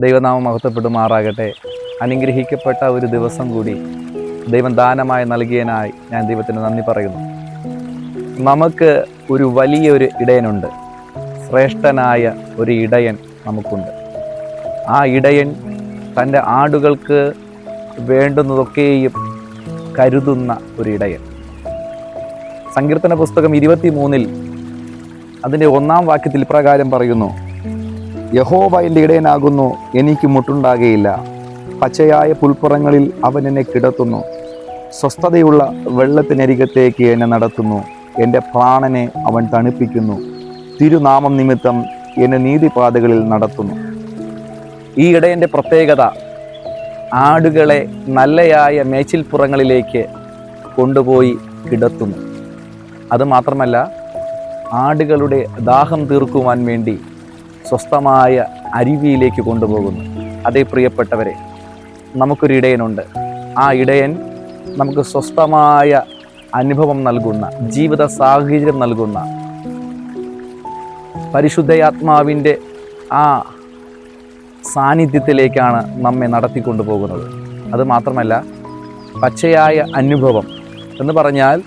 ദൈവനാമം മഹത്വപ്പെടുമാറാകട്ടെ. അനുഗ്രഹിക്കപ്പെട്ട ഒരു ദിവസം കൂടി ദൈവം ദാനമായി നൽകിയതിനായി ഞാൻ ദൈവത്തിന് നന്ദി പറയുന്നു. നമുക്ക് ഒരു വലിയൊരു ഇടയനുണ്ട്. ശ്രേഷ്ഠനായ ഒരു ഇടയൻ നമുക്കുണ്ട്. ആ ഇടയൻ തൻ്റെ ആടുകൾക്ക് വേണ്ടുന്നതൊക്കെയും കരുതുന്ന ഒരു ഇടയൻ. സങ്കീർത്തന പുസ്തകം 23 അതിൻ്റെ 1-ാം വാക്യത്തിൽ ഇപ്രകാരം പറയുന്നു: യഹോവ എൻ്റെ ഇടയനാകുന്നു, എനിക്ക് മുട്ടുണ്ടാകുകയില്ല. പച്ചയായ പുൽപ്പുറങ്ങളിൽ അവൻ എന്നെ കിടത്തുന്നു. സ്വസ്ഥതയുള്ള വെള്ളത്തിനരികത്തേക്ക് എന്നെ നടത്തുന്നു. എൻ്റെ പ്രാണനെ അവൻ തണുപ്പിക്കുന്നു. തിരുനാമം നിമിത്തം എന്നെ നീതിപാതകളിൽ നടത്തുന്നു. ഈ ഇടയൻ്റെ പ്രത്യേകത ആടുകളെ നല്ലയായ മേച്ചിൽപ്പുറങ്ങളിലേക്ക് കൊണ്ടുപോയി കിടത്തുന്നു. അതുമാത്രമല്ല, ആടുകളുടെ ദാഹം തീർക്കുവാൻ വേണ്ടി സ്വസ്ഥമായ അരുവിയിലേക്ക് കൊണ്ടുപോകുന്നു. അതേ പ്രിയപ്പെട്ടവരെ, നമുക്കൊരു ഇടയനുണ്ട്. ആ ഇടയൻ നമുക്ക് സ്വസ്ഥമായ അനുഭവം നൽകുന്ന, ജീവിത സാഹചര്യം നൽകുന്ന, പരിശുദ്ധയാത്മാവിൻ്റെ ആ സാന്നിധ്യത്തിലേക്കാണ് നമ്മെ നടത്തിക്കൊണ്ടു പോകുന്നത്. അതുമാത്രമല്ല, പച്ചയായ അനുഭവം എന്ന് പറഞ്ഞാൽ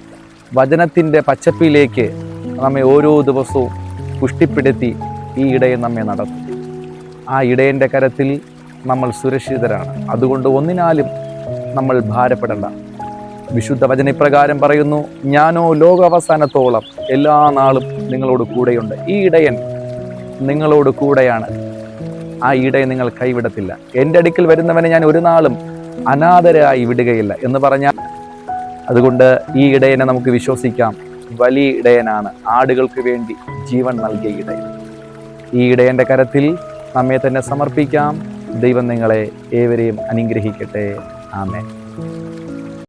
വചനത്തിൻ്റെ പച്ചപ്പിലേക്ക് നമ്മെ ഓരോ ദിവസവും പുഷ്ടിപ്പെടുത്തി ഈ ഇടയൻ നമ്മെ നടത്തും. ആ ഇടയൻ്റെ കരത്തിൽ നമ്മൾ സുരക്ഷിതരാണ്. അതുകൊണ്ട് ഒന്നിനാലും നമ്മൾ ഭാരപ്പെടേണ്ട. വിശുദ്ധ വചന ഇപ്രകാരം പറയുന്നു: ഞാനോ ലോകാവസാനത്തോളം എല്ലാ നാളും നിങ്ങളോട് കൂടെയുണ്ട്. ഈ ഇടയൻ നിങ്ങളോട് കൂടെയാണ്. ആ ഇടയൻ നിങ്ങൾ കൈവിടത്തില്ല. എൻ്റെ അടുക്കൽ വരുന്നവനെ ഞാൻ ഒരു നാളും അനാഥരായി വിടുകയില്ല എന്ന് പറഞ്ഞാൽ, അതുകൊണ്ട് ഈ ഇടയനെ നമുക്ക് വിശ്വസിക്കാം. വലിയ ഇടയനാണ്, ആടുകൾക്ക് വേണ്ടി ജീവൻ നൽകിയ ഇടയൻ. ഈ ഇടയൻ്റെ കരത്തിൽ നമ്മെ തന്നെ സമർപ്പിക്കാം. ദൈവം നിങ്ങളെ ഏവരെയും അനുഗ്രഹിക്കട്ടെ. ആമേൻ.